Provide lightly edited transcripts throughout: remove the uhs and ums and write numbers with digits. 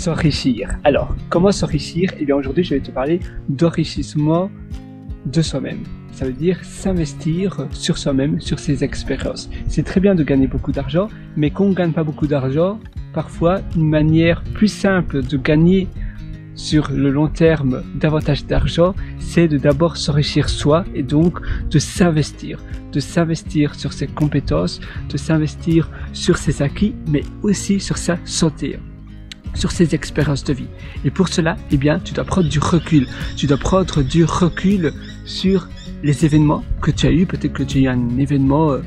s'enrichir. Alors, comment s'enrichir? Eh bien, aujourd'hui, je vais te parler d'enrichissement de soi-même. Ça veut dire s'investir sur soi-même, sur ses expériences. C'est très bien de gagner beaucoup d'argent, mais quand on ne gagne pas beaucoup d'argent, parfois, une manière plus simple de gagner sur le long terme davantage d'argent, c'est de d'abord s'enrichir soi et donc de s'investir sur ses compétences, de s'investir sur ses acquis, mais aussi sur sa santé, sur ses expériences de vie. Et pour cela, eh bien, tu dois prendre du recul. Tu dois prendre du recul sur les événements que tu as eu. Peut-être que tu as eu un événement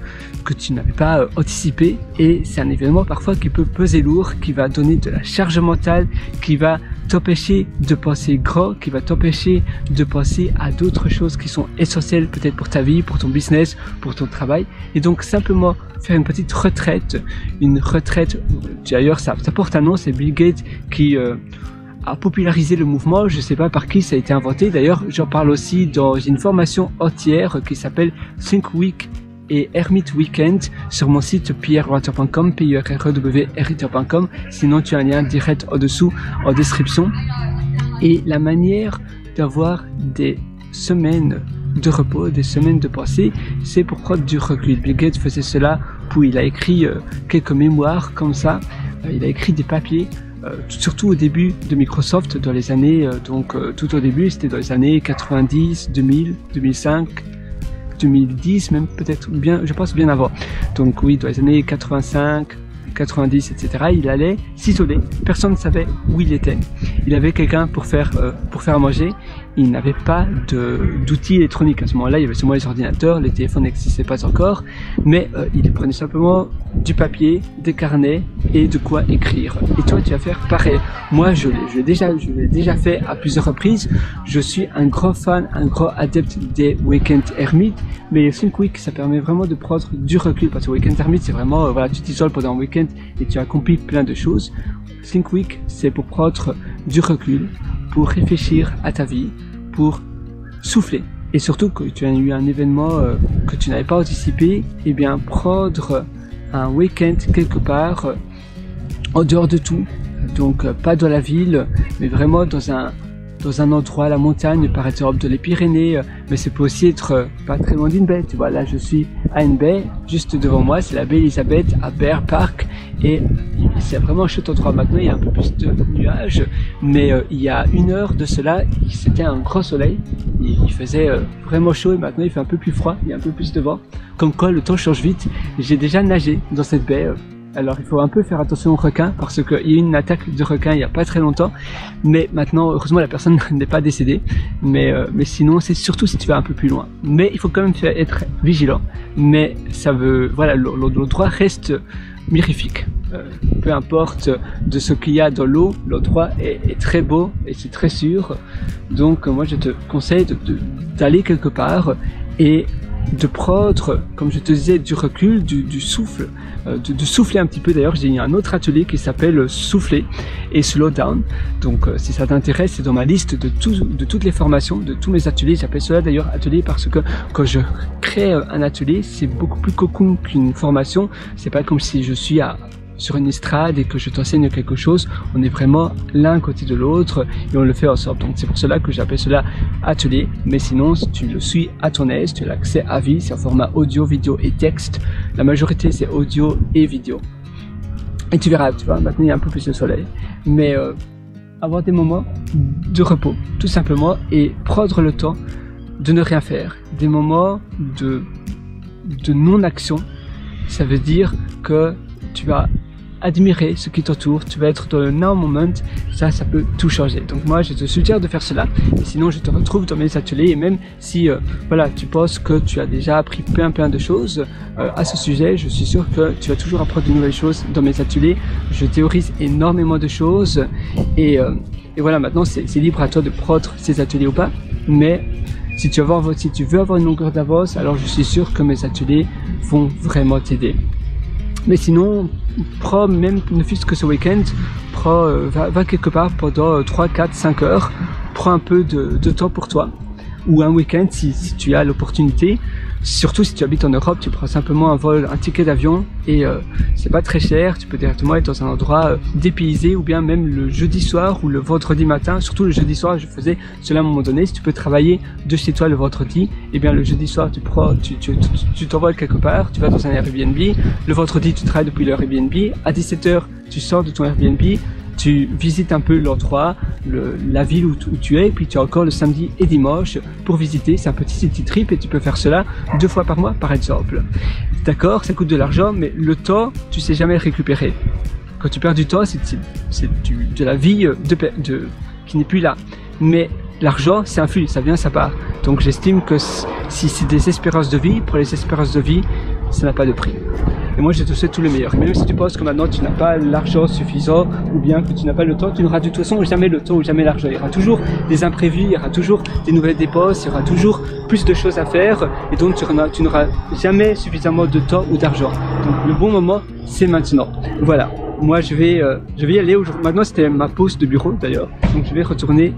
que tu n'avais pas anticipé, et c'est un événement parfois qui peut peser lourd, qui va donner de la charge mentale, qui va t'empêcher de penser grand, qui va t'empêcher de penser à d'autres choses qui sont essentielles peut-être pour ta vie, pour ton business, pour ton travail. Et donc simplement faire une petite retraite, d'ailleurs ça porte un nom, c'est Bill Gates qui a popularisé le mouvement, je sais pas par qui ça a été inventé, d'ailleurs j'en parle aussi dans une formation entière qui s'appelle Think Week et Hermit Weekend sur mon site pierrewater.com, pierrewriter.com. Sinon tu as un lien direct en dessous en description. Et la manière d'avoir des semaines de repos, des semaines de pensée, c'est pour prendre du recul. Bill Gates faisait cela, puis il a écrit quelques mémoires comme ça, il a écrit des papiers, surtout au début de Microsoft, dans les années, tout au début, c'était dans les années 90, 2000, 2005, 2010, même peut-être bien, je pense bien avant. Donc oui, dans les années 85, 90, etc. Il allait s'isoler. Personne ne savait où il était. Il avait quelqu'un pour faire à manger. Il n'avait pas d'outils électroniques à ce moment-là. Il y avait seulement les ordinateurs, les téléphones n'existaient pas encore. Mais il prenait simplement du papier, des carnets et de quoi écrire. Et toi, tu vas faire pareil. Moi, je l'ai déjà fait à plusieurs reprises. Je suis un grand fan, un grand adepte des Weekend Hermit. Mais les Think Week, ça permet vraiment de prendre du recul. Parce que Weekend Hermit, c'est vraiment, voilà, tu t'isoles pendant un week-end et tu accomplis plein de choses. Think Week, c'est pour prendre du recul, pour réfléchir à ta vie, pour souffler. Et surtout que tu as eu un événement que tu n'avais pas anticipé, eh bien prendre un week-end quelque part en dehors de tout. Donc pas dans la ville, mais vraiment dans un endroit, la montagne, par exemple de les Pyrénées, mais ça peut aussi être pas très loin d'une baie. Tu vois, là je suis à une baie, juste devant moi, c'est la baie Elisabeth à Bear Park, et c'est vraiment un chouette endroit. Maintenant il y a un peu plus de nuages, mais il y a une heure de cela, c'était un grand soleil, il faisait vraiment chaud, et maintenant il fait un peu plus froid, il y a un peu plus de vent. Comme quoi le temps change vite. J'ai déjà nagé dans cette baie. Alors il faut un peu faire attention aux requins parce qu'il y a eu une attaque de requins il n'y a pas très longtemps, mais maintenant heureusement la personne n'est pas décédée, mais sinon c'est surtout si tu vas un peu plus loin. Mais il faut quand même être vigilant, mais ça veut, voilà, l'endroit reste mirifique. Peu importe de ce qu'il y a dans l'eau, l'endroit est très beau et c'est très sûr. Donc moi je te conseille d'aller quelque part et de prendre, comme je te disais, du recul, du souffle, de souffler un petit peu. D'ailleurs, j'ai un autre atelier qui s'appelle Souffler et Slow Down. Donc, si ça t'intéresse, c'est dans ma liste de toutes les formations, de tous mes ateliers. J'appelle cela d'ailleurs atelier parce que quand je crée un atelier, c'est beaucoup plus cocoon qu'une formation. C'est pas comme si je suis sur une estrade et que je t'enseigne quelque chose. On est vraiment l'un à côté de l'autre et on le fait ensemble. Donc c'est pour cela que j'appelle cela atelier. Mais sinon, si tu le suis à ton aise, tu as l'accès à vie, c'est en format audio, vidéo et texte. La majorité c'est audio et vidéo. Et tu verras, tu vois, maintenant il y a un peu plus de soleil. Mais avoir des moments de repos, tout simplement, et prendre le temps de ne rien faire. Des moments de non-action, ça veut dire que tu vas admirer ce qui t'entoure, tu vas être dans le now moment, ça peut tout changer. Donc moi je te suggère de faire cela, et sinon je te retrouve dans mes ateliers, et même si voilà, tu penses que tu as déjà appris plein de choses à ce sujet, je suis sûr que tu vas toujours apprendre de nouvelles choses dans mes ateliers. Je théorise énormément de choses, et voilà, maintenant c'est libre à toi de prendre ces ateliers ou pas, mais si tu veux avoir une longueur d'avance, alors je suis sûr que mes ateliers vont vraiment t'aider. Mais sinon, prends même, ne fût-ce que ce week-end, va quelque part pendant 3, 4, 5 heures, prends un peu de temps pour toi, ou un week-end si tu as l'opportunité, Surtout si tu habites en Europe, tu prends simplement un ticket d'avion et c'est pas très cher, tu peux directement être dans un endroit dépaysé, ou bien même le jeudi soir ou le vendredi matin. Surtout le jeudi soir, je faisais cela à un moment donné. Si tu peux travailler de chez toi le vendredi, et bien le jeudi soir tu t'envoles quelque part, tu vas dans un Airbnb, le vendredi tu travailles depuis le Airbnb, à 17h tu sors de ton Airbnb, tu visites un peu l'endroit, la ville où tu es, et puis tu as encore le samedi et dimanche pour visiter. C'est un petit city trip et tu peux faire cela 2 fois par mois par exemple. D'accord, ça coûte de l'argent, mais le temps, tu sais jamais le récupérer. Quand tu perds du temps, c'est de la vie qui n'est plus là. Mais l'argent, c'est un flux, ça vient, ça part. Donc j'estime que si c'est des espérances de vie, pour les espérances de vie, ça n'a pas de prix. Et moi, je te souhaite tout le meilleur. Même si tu penses que maintenant tu n'as pas l'argent suffisant, ou bien que tu n'as pas le temps, tu n'auras de toute façon jamais le temps ou jamais l'argent. Il y aura toujours des imprévus, il y aura toujours des nouvelles dépenses, il y aura toujours plus de choses à faire, et donc tu n'auras jamais suffisamment de temps ou d'argent. Donc le bon moment, c'est maintenant. Voilà. Moi, je vais y aller aujourd'hui. Maintenant, c'était ma pause de bureau d'ailleurs. Donc je vais retourner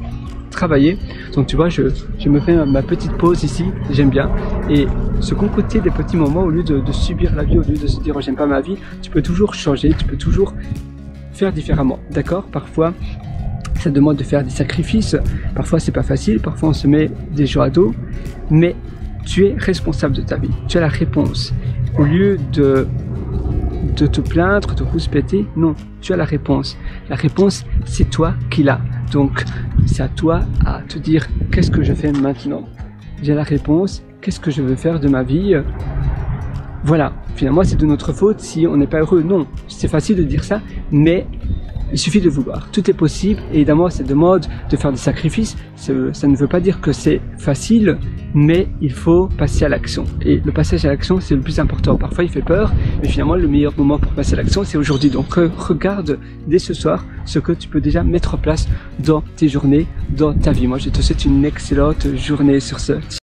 travailler. Donc tu vois, je me fais ma petite pause ici, j'aime bien. Et se concocter des petits moments au lieu de subir la vie, au lieu de se dire oh, j'aime pas ma vie, tu peux toujours changer, tu peux toujours faire différemment. D'accord? Parfois, ça demande de faire des sacrifices, parfois c'est pas facile, parfois on se met des jours à dos, mais tu es responsable de ta vie, tu as la réponse. Au lieu de te plaindre, de rouspéter, non, tu as la réponse. La réponse, c'est toi qui l'as. Donc, c'est à toi à te dire qu'est-ce que je fais maintenant. J'ai la réponse, qu'est-ce que je veux faire de ma vie. Voilà, finalement, c'est de notre faute si on n'est pas heureux. Non, c'est facile de dire ça, mais il suffit de vouloir. Tout est possible, et évidemment, ça demande de faire des sacrifices. Ça ne veut pas dire que c'est facile, mais il faut passer à l'action. Et le passage à l'action, c'est le plus important. Parfois, il fait peur, mais finalement, le meilleur moment pour passer à l'action, c'est aujourd'hui. Donc, regarde dès ce soir ce que tu peux déjà mettre en place dans tes journées, dans ta vie. Moi, je te souhaite une excellente journée sur ce.